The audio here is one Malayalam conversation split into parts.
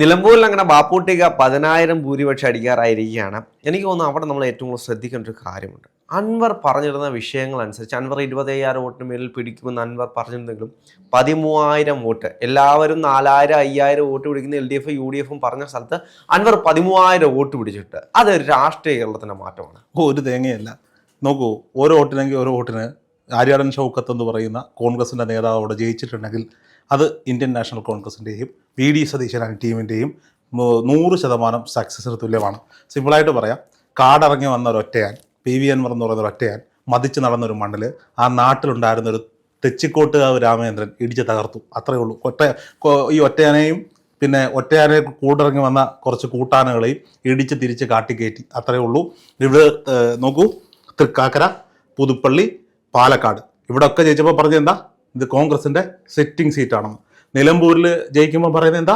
നിലമ്പൂരിൽ അങ്ങനെ ബാപ്പൂട്ടിക 10,000 ഭൂരിപക്ഷം അടിക്കാറായിരിക്കുകയാണ്. എനിക്ക് തോന്നുന്നു അവിടെ നമ്മൾ ഏറ്റവും കൂടുതൽ ശ്രദ്ധിക്കേണ്ട ഒരു കാര്യമുണ്ട്. അൻവർ പറഞ്ഞിരുന്ന വിഷയങ്ങൾ അനുസരിച്ച് അൻവർ 25,000 വോട്ടിന് മേലിൽ പിടിക്കുമെന്ന് അൻവർ പറഞ്ഞിരുന്നെങ്കിലും 13,000 വോട്ട്, എല്ലാവരും 4,000 5,000 വോട്ട് പിടിക്കുന്ന LDF UDF പറഞ്ഞ സ്ഥലത്ത് അൻവർ 13,000 വോട്ട് പിടിച്ചിട്ട് അത് രാഷ്ട്രീയ കേരളത്തിന്റെ മാറ്റമാണ്. ഒരു തേങ്ങയല്ല. നോക്കൂ, ഓരോ വോട്ടിനെങ്കിൽ ഓരോ വോട്ടിന് ആര്യാടൻ ഷൗക്കത്ത് എന്ന് പറയുന്ന കോൺഗ്രസിൻ്റെ നേതാവ് അവിടെ ജയിച്ചിട്ടുണ്ടെങ്കിൽ അത് ഇന്ത്യൻ നാഷണൽ കോൺഗ്രസിൻ്റെയും VD സതീശൻ ടീമിൻ്റെയും 100% സക്സസിന് തുല്യമാണ്. സിമ്പിളായിട്ട് പറയാം, കാടിറങ്ങി വന്ന ഒരൊറ്റയാൻ, PV അൻവർ എന്ന് പറയുന്ന ഒറ്റയാൻ മതിച്ച് നടന്നൊരു മണ്ണിൽ ആ നാട്ടിലുണ്ടായിരുന്നൊരു തെച്ചിക്കോട്ടുകാവ് രാമചന്ദ്രൻ ഇടിച്ച് തകർത്തു. അത്രയേ ഉള്ളൂ. ഈ ഒറ്റയാനെയും പിന്നെ ഒറ്റയാനെ കൂടിറങ്ങി വന്ന കുറച്ച് കൂട്ടാനകളെയും ഇടിച്ച് തിരിച്ച് കാട്ടിക്കയറ്റി. അത്രയേ ഉള്ളൂ. ഇവിടെ നോക്കൂ, തൃക്കാക്കര, പുതുപ്പള്ളി, പാലക്കാട് ഇവിടെ ഒക്കെ ജയിച്ചപ്പോൾ പറഞ്ഞത് എന്താ, ഇത് കോൺഗ്രസിൻ്റെ സിറ്റിംഗ് സീറ്റാണെന്ന്. നിലമ്പൂരിൽ ജയിക്കുമ്പോൾ പറയുന്നത് എന്താ,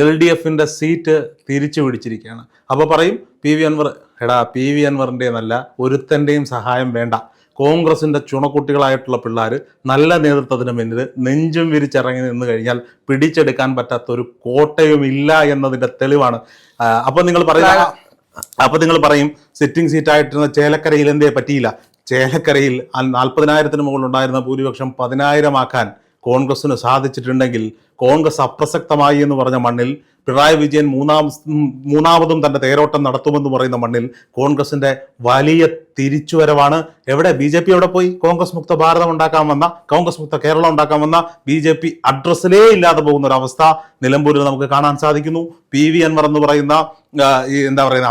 LDFൻ്റെ സീറ്റ് തിരിച്ചു പിടിച്ചിരിക്കുകയാണ്. അപ്പോൾ പറയും PV അൻവർ, എടാ PV അൻവറിൻ്റെ നല്ല ഒരുത്തൻ്റെയും സഹായം വേണ്ട, കോൺഗ്രസിൻ്റെ ചുണക്കുട്ടികളായിട്ടുള്ള പിള്ളേർ നല്ല നേതൃത്വത്തിന് മുന്നിൽ നെഞ്ചും വിരിച്ചിറങ്ങി നിന്ന് കഴിഞ്ഞാൽ പിടിച്ചെടുക്കാൻ പറ്റാത്തൊരു കോട്ടയും ഇല്ല എന്നതിൻ്റെ തെളിവാണ്. അപ്പോൾ നിങ്ങൾ പറയും സിറ്റിംഗ് സീറ്റായിട്ടിരുന്ന ചേലക്കരയിൽ എന്തേ പറ്റിയില്ല. ചേലക്കരയിൽ 40,000-ന് മുകളിലുണ്ടായിരുന്ന ഭൂരിപക്ഷം 10,000 ആക്കാൻ കോൺഗ്രസിന് സാധിച്ചിട്ടുണ്ടെങ്കിൽ കോൺഗ്രസ് അപ്രസക്തമായി എന്ന് പറഞ്ഞ മണ്ണിൽ പിണറായി വിജയൻ മൂന്നാമതും തന്റെ തേരോട്ടം നടത്തുമെന്ന് പറയുന്ന മണ്ണിൽ കോൺഗ്രസിന്റെ വലിയ തിരിച്ചുവരവാണ്. എവിടെ BJP എവിടെ പോയി? കോൺഗ്രസ് മുക്ത ഭാരതം ഉണ്ടാക്കാൻ വന്ന, കോൺഗ്രസ് മുക്ത കേരളം ഉണ്ടാക്കാൻ വന്ന BJP അഡ്രസ്സിലേ ഇല്ലാതെ പോകുന്ന ഒരു അവസ്ഥ നിലമ്പൂരിൽ നമുക്ക് കാണാൻ സാധിക്കുന്നു. PV അൻവർ എന്ന് പറയുന്ന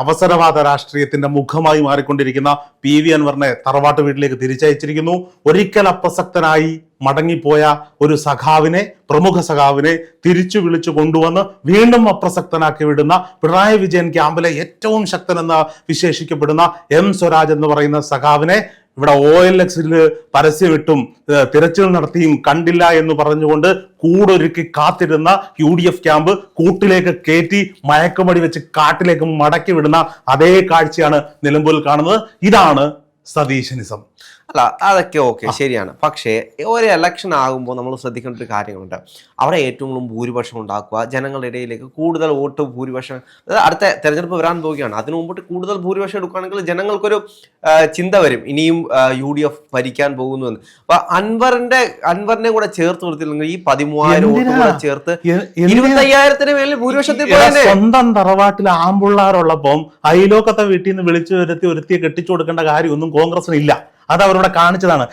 അവസരവാദ രാഷ്ട്രീയത്തിന്റെ മുഖമായി മാറിക്കൊണ്ടിരിക്കുന്ന PV അൻവറിനെ തറവാട്ട് വീട്ടിലേക്ക് തിരിച്ചയച്ചിരിക്കുന്നു. ഒരിക്കൽ അപ്രസക്തനായി മടങ്ങിപ്പോയ ഒരു സഖാവിനെ, പ്രമുഖ സഖാവിനെ തിരിച്ചു വിളിച്ചു കൊണ്ടുവന്ന് വീണ്ടും അപ്രസക്തനാക്കി വിടുന്ന പിണറായി വിജയൻ ക്യാമ്പിലെ ഏറ്റവും ശക്തനെന്ന് വിശേഷിക്കപ്പെടുന്ന M സ്വരാജ് എന്ന് പറയുന്ന സഖാവിനെ ഇവിടെ OLX-ൽ പരസ്യമിട്ടും തിരച്ചിൽ നടത്തിയും കണ്ടില്ല എന്ന് പറഞ്ഞുകൊണ്ട് കൂടൊരുക്കി കാത്തിരുന്ന UDF ക്യാമ്പ് കൂട്ടിലേക്ക് കയറ്റി മയക്കുമടി വെച്ച് കാട്ടിലേക്ക് മടക്കി വിടുന്ന അതേ കാഴ്ചയാണ് നിലമ്പൂരിൽ കാണുന്നത്. ഇതാണ് സതീശനിസം. അല്ല, അതൊക്കെ ഓക്കെ, ശരിയാണ്. പക്ഷേ ഒരു ഇലക്ഷൻ ആകുമ്പോൾ നമ്മൾ ശ്രദ്ധിക്കേണ്ട ഒരു കാര്യങ്ങളുണ്ട്. അവിടെ ഏറ്റവും കൂടുതൽ ഭൂരിപക്ഷം ഉണ്ടാക്കുക, ജനങ്ങളുടെ ഇടയിലേക്ക് കൂടുതൽ വോട്ട് ഭൂരിപക്ഷം, അതായത് അടുത്ത തെരഞ്ഞെടുപ്പ് വരാൻ പോവുകയാണ്, അതിനു മുമ്പിട്ട് കൂടുതൽ ഭൂരിപക്ഷം എടുക്കുകയാണെങ്കിൽ ജനങ്ങൾക്കൊരു ചിന്ത വരും, ഇനിയും UDF ഭരിക്കാൻ പോകുന്നു എന്ന്. അപ്പൊ അൻവറിനെ കൂടെ ചേർത്ത് കൊടുത്തില്ലെങ്കിൽ ഈ 13,000 വോട്ട് കൂടെ ചേർത്ത് 25,000-ന് മേലിൽ ഭൂരിപക്ഷത്തിൽ സ്വന്തം തറവാട്ടിൽ ആമ്പുള്ളാരുള്ളപ്പം അയലോക്കത്തെ വീട്ടിൽ നിന്ന് വിളിച്ചു വരുത്തി ഒരുത്തിയെ കെട്ടിച്ചു കൊടുക്കേണ്ട കാര്യമൊന്നും കോൺഗ്രസിനില്ല. അത് അവരുടെ കാണിച്ചതാണ്.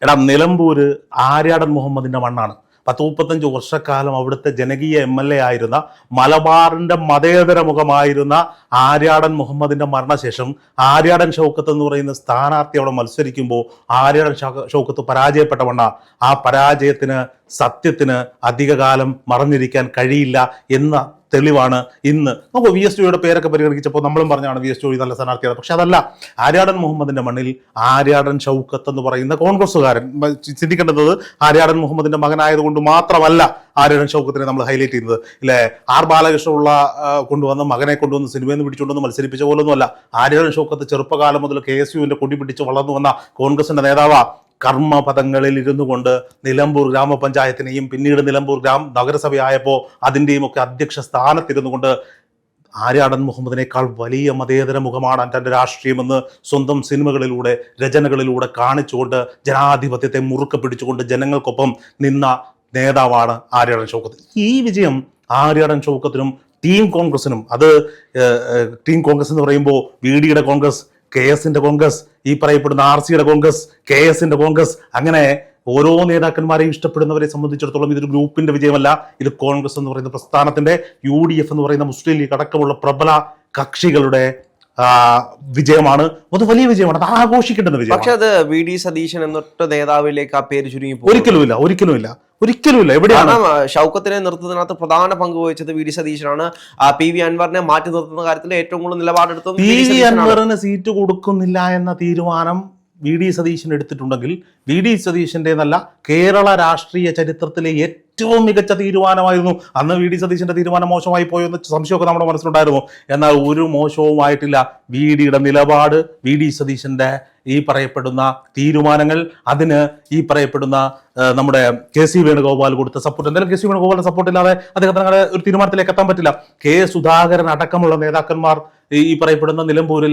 എടാ, നിലമ്പൂര് ആര്യാടൻ മുഹമ്മദിന്റെ മണ്ണാണ്. 30-35 വർഷക്കാലം അവിടുത്തെ ജനകീയ MLA ആയിരുന്ന, മലബാറിന്റെ മതേതര മുഖമായിരുന്ന ആര്യാടൻ മുഹമ്മദിന്റെ മരണശേഷം ആര്യാടൻ ഷൗക്കത്ത് എന്ന് പറയുന്ന സ്ഥാനാർത്ഥി അവിടെ മത്സരിക്കുമ്പോൾ ആര്യാടൻ ഷൗക്കത്ത് പരാജയപ്പെട്ട മണ്ണ. ആ പരാജയത്തിന്, സത്യത്തിന് അധികകാലം മറഞ്ഞിരിക്കാൻ കഴിയില്ല എന്ന തെളിവാണ് ഇന്ന്. നമുക്ക് VS-യുടെ പേരൊക്കെ പരിഗണിച്ചപ്പോൾ നമ്മളും പറഞ്ഞാണ് VS നല്ല സ്ഥാനാർത്ഥിയാണ്. പക്ഷെ അതല്ല, ആര്യാടൻ മുഹമ്മദിന്റെ മണ്ണിൽ ആര്യാടൻ ഷൗക്കത്ത് എന്ന് പറയുന്ന കോൺഗ്രസ്സുകാരൻ. ചിന്തിക്കേണ്ടത് ആര്യാടൻ മുഹമ്മദിന്റെ മകനായതുകൊണ്ട് മാത്രമല്ല ആര്യാടൻ ഷൗക്കത്തിനെ നമ്മൾ ഹൈലൈറ്റ് ചെയ്യുന്നത്. ഇല്ലേ, ബാലകൃഷ്ണ കൊണ്ടുവന്ന മകനെ കൊണ്ടുവന്ന് സിനിമയിൽ നിന്ന് പിടിച്ചുകൊണ്ടൊന്ന് മത്സരിപ്പിച്ച പോലൊന്നുമല്ല. ആര്യാടൻ ഷൗക്കത്ത് ചെറുപ്പകാലം മുതൽ KSUവിന്റെ കൊടി പിടിച്ച് വളർന്നു വന്ന കോൺഗ്രസിന്റെ നേതാവാ. കർമ്മപദങ്ങളിൽ ഇരുന്നു കൊണ്ട് നിലമ്പൂർ ഗ്രാമപഞ്ചായത്തിനെയും പിന്നീട് നിലമ്പൂർ നഗരസഭയായപ്പോൾ അതിൻ്റെയും ഒക്കെ അധ്യക്ഷ സ്ഥാനത്തിരുന്നു കൊണ്ട് ആര്യാടൻ മുഹമ്മദിനേക്കാൾ വലിയ മതേതര മുഖമാണ് തൻ്റെ രാഷ്ട്രീയമെന്ന് സ്വന്തം സിനിമകളിലൂടെ, രചനകളിലൂടെ കാണിച്ചുകൊണ്ട് ജനാധിപത്യത്തെ മുറുക്കെ പിടിച്ചുകൊണ്ട് ജനങ്ങൾക്കൊപ്പം നിന്ന നേതാവാണ് ആര്യാടൻ ഷൗക്കത്ത്. ഈ വിജയം ആര്യാടൻ ഷൗക്കത്തിനും ടീം കോൺഗ്രസിനും, അത് ടീം കോൺഗ്രസ് എന്ന് പറയുമ്പോൾ VD-യുടെ കോൺഗ്രസ്, KS-ന്റെ കോൺഗ്രസ്, ഈ പറയപ്പെടുന്ന RC-യുടെ കോൺഗ്രസ്, KS-ന്റെ കോൺഗ്രസ്, അങ്ങനെ ഓരോ നേതാക്കന്മാരെയും ഇഷ്ടപ്പെടുന്നവരെ സംബന്ധിച്ചിടത്തോളം ഇതൊരു ഗ്രൂപ്പിന്റെ വിജയമല്ല. ഇത് കോൺഗ്രസ് എന്ന് പറയുന്ന പ്രസ്ഥാനത്തിന്റെ, UDF എന്ന് പറയുന്ന മുസ്ലിം ലീഗ് അടക്കമുള്ള പ്രബല കക്ഷികളുടെ വിജയമാണ്. അത് വലിയ വിജയമാണ്, അത് ആഘോഷിക്കേണ്ടുന്ന വിജയം. പക്ഷെ അത് VD സതീശൻ എന്നൊട്ട് നേതാവിലേക്ക് ആ പേര് ചുരുങ്ങി ഒരിക്കലുമില്ല. എവിടെയാണ് ഷൗക്കത്തിനെ നിർത്തുന്നതിനകത്ത് പ്രധാന പങ്ക് വഹിച്ചത് VD സതീശനാണ്. PV അൻവറിനെ മാറ്റി നിർത്തുന്ന കാര്യത്തിൽ ഏറ്റവും കൂടുതൽ നിലപാടെടുത്തത് PV അൻവറിന് സീറ്റ് കൊടുക്കുന്നില്ല എന്ന തീരുമാനം VD സതീശൻ എടുത്തിട്ടുണ്ടെങ്കിൽ VD സതീശൻ്റെ നല്ല കേരള രാഷ്ട്രീയ ചരിത്രത്തിലെ ഏറ്റവും മികച്ച തീരുമാനമായിരുന്നു. അന്ന് VD സതീശൻ്റെ തീരുമാനം മോശമായി പോയെന്ന് സംശയമൊക്കെ നമ്മുടെ മനസ്സിലുണ്ടായിരുന്നു. എന്നാൽ ഒരു മോശവുമായിട്ടില്ല VDയുടെ നിലപാട്, VD സതീശൻ്റെ ഈ പറയപ്പെടുന്ന തീരുമാനങ്ങൾ, അതിന് ഈ പറയപ്പെടുന്ന നമ്മുടെ KC വേണുഗോപാൽ കൊടുത്ത സപ്പോർട്ട്. എന്തായാലും KC വേണുഗോപാലിന്റെ സപ്പോർട്ട് ഇല്ലാതെ അദ്ദേഹത്തിന് ഒരു തീരുമാനത്തിലേക്ക് എത്താൻ പറ്റില്ല. സുധാകരൻ അടക്കമുള്ള നേതാക്കന്മാർ ഈ പറയപ്പെടുന്ന നിലമ്പൂരിൽ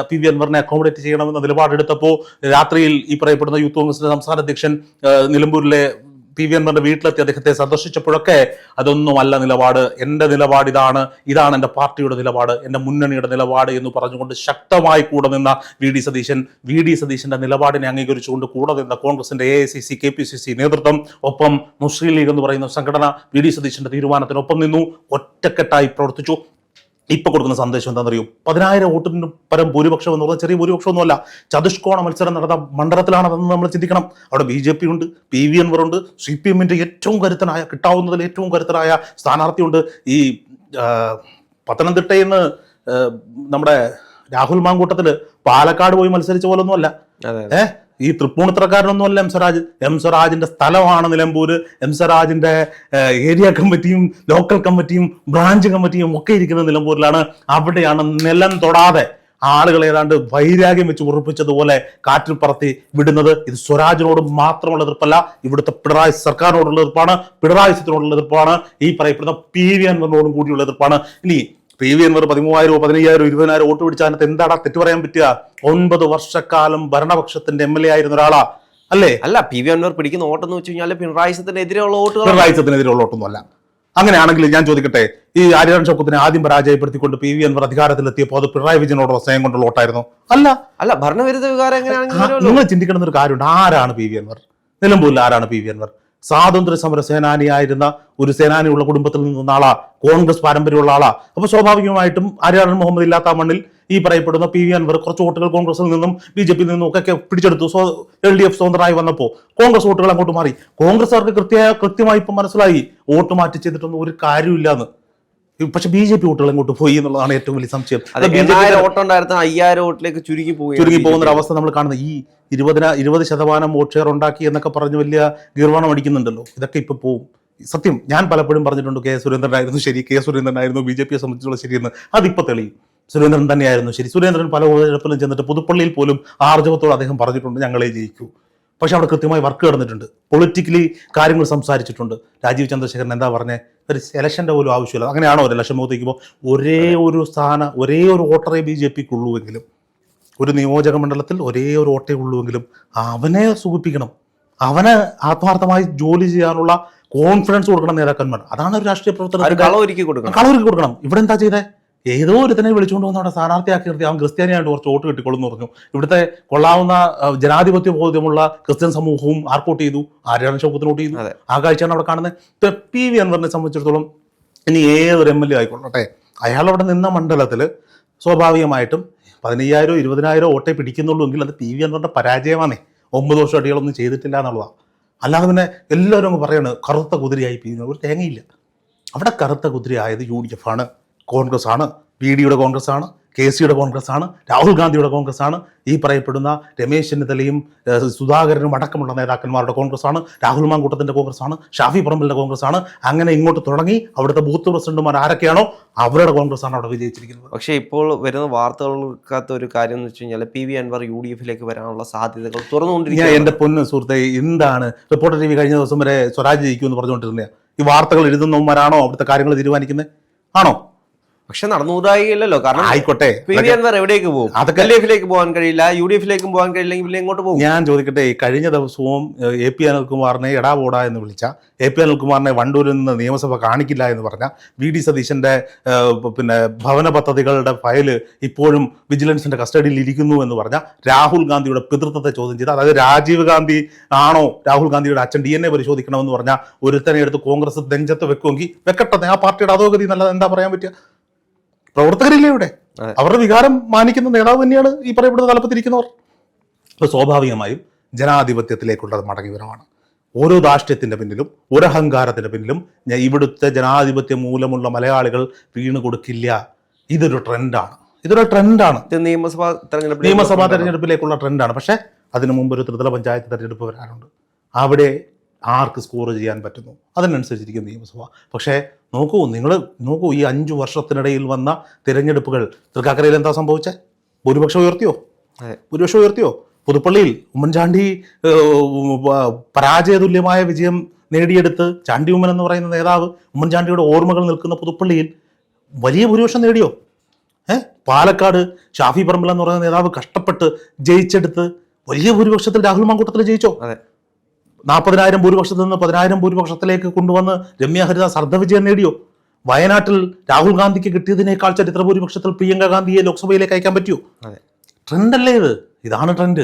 PV അൻവറിനെ അക്കോമഡേറ്റ് ചെയ്യണമെന്ന നിലപാടെടുത്തപ്പോൾ രാത്രിയിൽ ഈ പറയപ്പെടുന്ന യൂത്ത് കോൺഗ്രസിന്റെ സംസ്ഥാന അധ്യക്ഷൻ നിലമ്പൂരിലെ PV അൻവറിന്റെ വീട്ടിലെത്തി അദ്ദേഹത്തെ സന്ദർശിച്ചപ്പോഴൊക്കെ അതൊന്നുമല്ല നിലപാട്, എൻ്റെ നിലപാട് ഇതാണ് എൻ്റെ പാർട്ടിയുടെ നിലപാട്, എൻ്റെ മുന്നണിയുടെ നിലപാട് എന്ന് പറഞ്ഞുകൊണ്ട് ശക്തമായി കൂടെ നിന്ന VD സതീശന്റെ നിലപാടിനെ അംഗീകരിച്ചുകൊണ്ട് കൂടെ നിന്ന കോൺഗ്രസിന്റെ AICC KPCC നേതൃത്വം, ഒപ്പം മുസ്ലിം ലീഗ് എന്ന് പറയുന്ന സംഘടന VD സതീശന്റെ തീരുമാനത്തിനൊപ്പം നിന്നു, ഒറ്റക്കെട്ടായി പ്രവർത്തിച്ചു. ഇപ്പൊ കൊടുക്കുന്ന സന്ദേശം എന്താണെന്നറിയും? 10,000 വോട്ടിന് പരം ഭൂരിപക്ഷം എന്ന് പറഞ്ഞാൽ ചെറിയ ഭൂരിപക്ഷമൊന്നുമല്ല. ചതുഷ്കോണ മത്സരം നടന്ന മണ്ഡലത്തിലാണ് അതെന്ന് നമ്മൾ ചിന്തിക്കണം. അവിടെ BJP ഉണ്ട്, PV അൻവർ ഉണ്ട്, CPM-ന്റെ ഏറ്റവും കരുത്തനായ, കിട്ടാവുന്നതിൽ ഏറ്റവും കരുത്തനായ സ്ഥാനാർത്ഥിയുണ്ട്. ഈ പത്തനംതിട്ടയിൽ നിന്ന് നമ്മുടെ രാഹുൽ മാങ്കൂട്ടത്തില് പാലക്കാട് പോയി മത്സരിച്ച പോലൊന്നുമല്ല. ഈ തൃപ്പൂണിത്തറക്കാരനൊന്നുമല്ല എം സ്വരാജിന്റെ സ്ഥലമാണ് നിലമ്പൂര്. എം സ്വരാജിന്റെ ഏരിയ കമ്മിറ്റിയും ലോക്കൽ കമ്മിറ്റിയും ബ്രാഞ്ച് കമ്മിറ്റിയും ഒക്കെ ഇരിക്കുന്നത് നിലമ്പൂരിലാണ്. അവിടെയാണ് നിലം തൊടാതെ ആളുകൾ ഏതാണ്ട് വൈരാഗ്യം വെച്ച് ഉറപ്പിച്ചതുപോലെ കാറ്റിൽ പറത്തി വിടുന്നത്. ഇത് സ്വരാജിനോട് മാത്രമുള്ള എതിർപ്പല്ല, ഇവിടുത്തെ പിണറായി സർക്കാരിനോടുള്ള എതിർപ്പാണ്, പിണറായി സത്യത്തിനോടുള്ള എതിർപ്പാണ്, ഈ പറയപ്പെടുന്ന PV അൻവറിനോടും കൂടിയുള്ള എതിർപ്പാണ്. ഇനി PV അൻവർ 13,000, 15,000, 20,000 വോട്ട് പിടിച്ചാൽ അതിനകത്ത് എന്താടാ തെറ്റ് പറയാൻ പറ്റുക? 9 വർഷക്കാലം ഭരണപക്ഷത്തിന്റെ MLA ആയിരുന്ന ഒരാളാ അല്ലേ? അല്ല, PV അൻവർ പിടിക്കുന്ന വോട്ടെന്ന് വെച്ച് കഴിഞ്ഞാൽ പിണറായി സത്തിനെതിരെയുള്ള വോട്ടുകൾ, പിണറായി സത്തിനെതിരെയുള്ള വോട്ടൊന്നും അല്ല. അങ്ങനെയാണെങ്കിൽ ഞാൻ ചോദിക്കട്ടെ, ഈ ആര്യാടൻ ഷൗക്കത്തിനെ ആദ്യം പരാജയപ്പെടുത്തിക്കൊണ്ട് PV അൻവർ അധികാരത്തിലെത്തിയപ്പോൾ അത് പിണറായി വിജയനോടുള്ള സ്നേഹം കൊണ്ടുള്ള വോട്ടായിരുന്നു? അല്ല. ഭരണവിരുദ്ധ വികാരം എങ്ങനെയാണെങ്കിലും നിങ്ങൾ ചിന്തിക്കണം ഒരു കാര്യമുണ്ട്. ആരാണ് PV അൻവർ? നിലമ്പൂരിൽ ആരാണ് PV അൻവർ? സ്വാതന്ത്ര്യ സമര സേനാനിയായിരുന്ന ഒരു സേനാനിയുള്ള കുടുംബത്തിൽ നിന്ന ആളാ, കോൺഗ്രസ് പാരമ്പര്യമുള്ള ആളാ. അപ്പൊ സ്വാഭാവികമായിട്ടും ആര്യാടൻ മുഹമ്മദ് ഇല്ലാത്ത മണ്ണിൽ ഈ പറയപ്പെടുന്ന PV അൻവർ കുറച്ച് വോട്ടുകൾ കോൺഗ്രസിൽ നിന്നും BJP നിന്നും ഒക്കെ പിടിച്ചെടുത്തു. LDF സ്വതന്ത്രമായി വന്നപ്പോൾ കോൺഗ്രസ് വോട്ടുകൾ അങ്ങോട്ട് മാറി. കോൺഗ്രസ്സുകാർക്ക് കൃത്യമായി ഇപ്പം മനസ്സിലായി വോട്ട് മാറ്റി ചെയ്തിട്ടൊന്നും ഒരു കാര്യമില്ലാന്ന്. പക്ഷെ BJP വോട്ടുകൾ അങ്ങോട്ട് പോയി എന്നുള്ളതാണ് ഏറ്റവും വലിയ സംശയം. 5,000 വോട്ടിലേക്ക് ചുരുങ്ങി പോകുന്ന ഒരു അവസ്ഥ നമ്മൾ കാണുന്നത്. ഈ 20% വോട്ട് ഷെയർ ഉണ്ടാക്കി എന്നൊക്കെ പറഞ്ഞ് വലിയ ഗീർവാണം അടിക്കുന്നുണ്ടല്ലോ. ഇതൊക്കെ ഇപ്പൊ പോവും. സത്യം, ഞാൻ പലപ്പോഴും പറഞ്ഞിട്ടുണ്ട് സുരേന്ദ്രനായിരുന്നു ശരി, സുരേന്ദ്രനായിരുന്നു BJP സംബന്ധിച്ചുള്ള ശരിയെന്ന്. അതിപ്പോ തെളിയും. സുരേന്ദ്രൻ തന്നെയായിരുന്നു ശരി. സുരേന്ദ്രൻ പല ഉപതെരഞ്ഞെടുപ്പിലും ചെന്നിട്ട് പുതുപ്പള്ളിയിൽ പോലും ആർജവത്തോട് അദ്ദേഹം പറഞ്ഞിട്ടുണ്ട് ഞങ്ങളെ ജയിക്കൂ. പക്ഷെ അവിടെ കൃത്യമായി വർക്ക് നടന്നിട്ടുണ്ട്, പൊളിറ്റിക്കലി കാര്യങ്ങൾ സംസാരിച്ചിട്ടുണ്ട്. രാജീവ് ചന്ദ്രശേഖരൻ എന്താ പറഞ്ഞേ? ഒരു ഇലക്ഷൻ്റെ പോലും ആവശ്യമില്ല. അങ്ങനെയാണോ ഒരു ഇലക്ഷൻ മുഖത്തേക്കുമ്പോൾ ഒരേ ഒരു വോട്ടറേ BJPക്ക് ഉള്ളൂവെങ്കിലും, ഒരു നിയോജക മണ്ഡലത്തിൽ ഒരേ ഒരു വോട്ടേ ഉള്ളൂവെങ്കിലും അവനെ സുഖിപ്പിക്കണം, അവന് ആത്മാർത്ഥമായി ജോലി ചെയ്യാനുള്ള കോൺഫിഡൻസ് കൊടുക്കണം നേതാക്കന്മാർ. അതാണ് ഒരു രാഷ്ട്രീയ പ്രവർത്തനം. കളവൊരുക്കി കൊടുക്കണം. ഇവിടെ എന്താ ചെയ്തേ? ഏതോ ഒരുത്തനെ വിളിച്ചുകൊണ്ട് വന്ന് അവിടെ സ്ഥാനാർത്ഥിയാക്കി നിർത്തി അവൻ ക്രിസ്ത്യാനിയായിട്ട് കുറച്ച് വോട്ട് കിട്ടിക്കൊള്ളുന്നു പറഞ്ഞു. ഇവിടുത്തെ കൊള്ളാവുന്ന ജനാധിപത്യ ബോധ്യമുള്ള ക്രിസ്ത്യൻ സമൂഹവും ആർക്കോട്ട് ചെയ്തു? ആര്യാടൻ ഷൗക്കത്തിന് വോട്ട് ചെയ്തു. ആ കാഴ്ചയാണ് അവിടെ കാണുന്നത്. PV അൻവറിനെ സംബന്ധിച്ചിടത്തോളം ഇനി ഏതൊരു MLA ആയിക്കൊള്ളട്ടെ, അയാൾ അവിടെ നിന്ന മണ്ഡലത്തിൽ സ്വാഭാവികമായിട്ടും 15,000, 20,000 വോട്ടേ പിടിക്കുന്നുള്ളൂ എങ്കിൽ അത് PV അൻവറിന്റെ പരാജയമാണേ. 9 വർഷം അടികളൊന്നും ചെയ്തിട്ടില്ല എന്നുള്ളതാണ്. അല്ലാതെ പിന്നെ എല്ലാവരും അങ്ങ് പറയാണ് കറുത്ത കുതിരയായി PV അൻവർ. ഒരു തേങ്ങയില്ല. അവിടെ കറുത്ത കുതിരയായത് UDF ആണ്, കോൺഗ്രസ് ആണ്, VDയുടെ കോൺഗ്രസ് ആണ്, KCയുടെ കോൺഗ്രസ് ആണ്, രാഹുൽ ഗാന്ധിയുടെ കോൺഗ്രസ് ആണ്, ഈ പറയപ്പെടുന്ന രമേശ് ചെന്നിത്തലയും സുധാകരനും അടക്കമുള്ള നേതാക്കന്മാരുടെ കോൺഗ്രസ് ആണ്, രാഹുൽ മാങ്കൂട്ടത്തിന്റെ കോൺഗ്രസ് ആണ്, ഷാഫി പറമ്പലിന്റെ കോൺഗ്രസ് ആണ്. അങ്ങനെ ഇങ്ങോട്ട് തുടങ്ങി അവിടുത്തെ ബൂത്ത് പ്രസിഡന്റുമാർ ആരൊക്കെയാണോ അവരുടെ കോൺഗ്രസ് ആണ് അവിടെ വിജയിച്ചിരിക്കുന്നത്. പക്ഷേ ഇപ്പോൾ വരുന്ന വാർത്തകൾക്കകത്ത ഒരു കാര്യം എന്ന് വെച്ച് കഴിഞ്ഞാൽ PV അൻവർ UDFിലേക്ക് വരാനുള്ള സാധ്യതകൾ തുറന്നുകൊണ്ടിരിക്കുക. എന്റെ പൊന്ന് സുഹൃത്തെ, എന്താണ് റിപ്പോർട്ടർ TV കഴിഞ്ഞ ദിവസം വരെ സ്വരാജ് ജയിക്കുമെന്ന് പറഞ്ഞുകൊണ്ടിരുന്നത്? ഈ വാർത്തകൾ എഴുതുന്നവന്മാരാണോ അവിടുത്തെ കാര്യങ്ങൾ തീരുമാനിക്കുന്നത്? ആണോ? പക്ഷെ നടന്നുകൂടായില്ലല്ലോ. കാരണം ആയിക്കോട്ടെ, PV അൻവർ എവിടേക്ക് പോകും? LDFിലേക്ക് പോകാൻ കഴിയില്ല, UDFിലേക്കും പോകാൻ കഴിയില്ലെങ്കിൽ പിന്നെ എങ്ങോട്ട് പോകും? ഞാൻ ചോദിക്കട്ടെ, കഴിഞ്ഞ ദിവസവും AP അനിൽകുമാറിനെ എടാ പോടാ എന്ന് വിളിച്ച, AP അനിൽകുമാറിനെ വണ്ടൂരിൽ നിന്ന് നിയമസഭ കാണിക്കില്ല എന്ന് പറഞ്ഞ, VD സതീശന്റെ ഭവന പദ്ധതികളുടെ ഫയല് ഇപ്പോഴും വിജിലൻസിന്റെ കസ്റ്റഡിയിൽ ഇരിക്കുന്നു എന്ന് പറഞ്ഞ, രാഹുൽ ഗാന്ധിയുടെ പിതൃത്വത്തെ ചോദ്യം ചെയ്ത, അതായത് രാജീവ് ഗാന്ധി ആണോ രാഹുൽ ഗാന്ധിയുടെ അച്ഛൻ, DNA പരിശോധിക്കണമെന്ന് പറഞ്ഞ ഒരുത്തനെ എടുത്ത് കോൺഗ്രസ് നെഞ്ചത്ത് വെക്കുമെങ്കിൽ വെക്കട്ടെ. ആ പാർട്ടിയുടെ അധോഗതി നല്ലത് എന്താ പറയാൻ പറ്റുക? പ്രവർത്തകരില്ലേ ഇവിടെ? അവരുടെ വികാരം മാനിക്കുന്ന നേതാവ് തന്നെയാണ് ഈ പറയപ്പെടുന്ന തലപ്പത്തിരിക്കുന്നവർ. അപ്പോൾ സ്വാഭാവികമായും ജനാധിപത്യത്തിലേക്കുള്ള മടങ്ങിവരവാണ്. ഓരോ ധാർഷ്ട്യത്തിന്റെ പിന്നിലും ഒരു അഹങ്കാരത്തിന്റെ പിന്നിലും ഇവിടുത്തെ ജനാധിപത്യ മൂലമുള്ള മലയാളികൾ വീണ് കൊടുക്കില്ല. ഇതൊരു ട്രെൻഡാണ്. നിയമസഭാ തെരഞ്ഞെടുപ്പിലേക്കുള്ള ട്രെൻഡാണ്. പക്ഷെ അതിനു മുമ്പ് ഒരു ത്രിതല പഞ്ചായത്ത് തെരഞ്ഞെടുപ്പ് വരാനുണ്ട്. അവിടെ ആർക്ക് സ്കോർ ചെയ്യാൻ പറ്റുന്നു അതിനനുസരിച്ചിരിക്കും നിയമസഭ. പക്ഷേ നിങ്ങൾ നോക്കൂ, ഈ 5 വർഷത്തിനിടയിൽ വന്ന തിരഞ്ഞെടുപ്പുകൾ തൃക്കാക്കരയിൽ എന്താ സംഭവിച്ചത്? ഭൂരിപക്ഷം ഉയർത്തിയോ? പുതുപ്പള്ളിയിൽ ഉമ്മൻചാണ്ടി പരാജയതുല്യമായ വിജയം നേടിയെടുത്ത് ചാണ്ടി ഉമ്മൻ എന്ന് പറയുന്ന നേതാവ്, ഉമ്മൻചാണ്ടിയുടെ ഓർമ്മകൾ നിൽക്കുന്ന പുതുപ്പള്ളിയിൽ വലിയ ഭൂരിപക്ഷം നേടിയോ? പാലക്കാട് ഷാഫി പറമ്പിൽ എന്ന് പറയുന്ന നേതാവ് കഷ്ടപ്പെട്ട് ജയിച്ചെടുത്ത് വലിയ ഭൂരിപക്ഷത്തിൽ രാഹുൽ മാങ്കൂട്ടത്തിൽ ജയിച്ചോ? 40,000 ഭൂരിപക്ഷത്തിൽ നിന്ന് 10,000 ഭൂരിപക്ഷത്തിലേക്ക് കൊണ്ടുവന്ന് രമ്യ ഹരിദാസ് അർദ്ധവിജയം നേടിയോ? വയനാട്ടിൽ രാഹുൽ ഗാന്ധിക്ക് കിട്ടിയതിനേക്കാൾ ചരിത്ര ഭൂരിപക്ഷത്തിൽ പ്രിയങ്ക ഗാന്ധിയെ ലോക്സഭയിലേക്ക് അയക്കാൻ പറ്റുമോ? ട്രെൻഡല്ലേ ഇത്? ഇതാണ് ട്രെൻഡ്.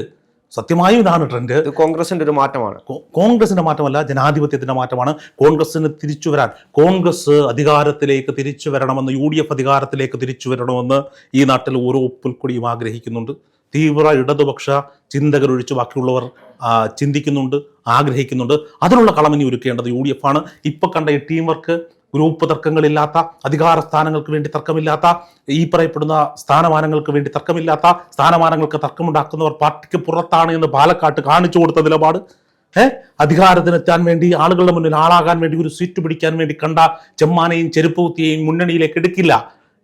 സത്യമായും ഇതാണ് ട്രെൻഡ്. കോൺഗ്രസിന്റെ ഒരു മാറ്റമാണ്. കോൺഗ്രസിന്റെ മാറ്റമല്ല, ജനാധിപത്യത്തിന്റെ മാറ്റമാണ്. കോൺഗ്രസിന് തിരിച്ചു വരാൻ, കോൺഗ്രസ് അധികാരത്തിലേക്ക് തിരിച്ചു വരണമെന്ന്, UDF അധികാരത്തിലേക്ക് തിരിച്ചു വരണമെന്ന് ഈ നാട്ടിൽ ഓരോ പുൽക്കൊടിയും ആഗ്രഹിക്കുന്നുണ്ട്. തീവ്ര ഇടതുപക്ഷ ചിന്തകരൊഴിച്ച് ബാക്കിയുള്ളവർ ചിന്തിക്കുന്നുണ്ട്, ആഗ്രഹിക്കുന്നുണ്ട്. അതിനുള്ള കളമിനി ഒരുക്കേണ്ടത് UDF ആണ്. ഇപ്പൊ കണ്ട ഈ ടീം വർക്ക്, ഗ്രൂപ്പ് തർക്കങ്ങളില്ലാത്ത, അധികാര സ്ഥാനങ്ങൾക്ക് വേണ്ടി തർക്കമില്ലാത്ത, ഈ പറയപ്പെടുന്ന സ്ഥാനമാനങ്ങൾക്ക് വേണ്ടി തർക്കമില്ലാത്ത, സ്ഥാനമാനങ്ങൾക്ക് തർക്കമുണ്ടാക്കുന്നവർ പാർട്ടിക്ക് പുറത്താണ് എന്ന് പാലക്കാട്ട് കാണിച്ചു കൊടുത്ത നിലപാട്, അധികാരത്തിനെത്താൻ വേണ്ടി, ആളുകളുടെ മുന്നിൽ ആളാകാൻ വേണ്ടി, ഒരു സീറ്റ് പിടിക്കാൻ വേണ്ടി കണ്ട ചെമ്മാനെയും ചെരുപ്പൂത്തിയെയും മുന്നണിയിലേക്ക് എടുക്കില്ല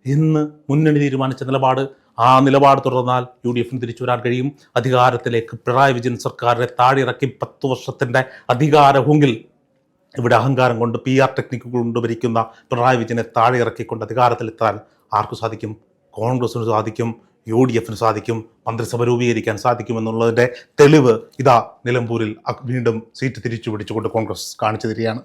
എന്ന് മുന്നണി തീരുമാനിച്ച നിലപാട്, ആ നിലപാട് തുടർന്നാൽ UDFന് തിരിച്ചു വരാൻ കഴിയും. അധികാരത്തിലേക്ക് പിണറായി വിജയൻ സർക്കാരിനെ താഴെയിറക്കി 10 വർഷത്തിൻ്റെ അധികാരമെങ്കിൽ ഇവിടെ അഹങ്കാരം കൊണ്ട് PR ടെക്നിക്കുകൾ കൊണ്ട് ഭരിക്കുന്ന പിണറായി വിജയനെ താഴെ ഇറക്കിക്കൊണ്ട് അധികാരത്തിലെത്താൻ ആർക്കു സാധിക്കും? കോൺഗ്രസിന് സാധിക്കും, UDFന് സാധിക്കും, മന്ത്രിസഭ രൂപീകരിക്കാൻ സാധിക്കുമെന്നുള്ളതിൻ്റെ തെളിവ് ഇതാ നിലമ്പൂരിൽ വീണ്ടും സീറ്റ് തിരിച്ചു പിടിച്ചുകൊണ്ട് കോൺഗ്രസ് കാണിച്ചു തരികയാണ്.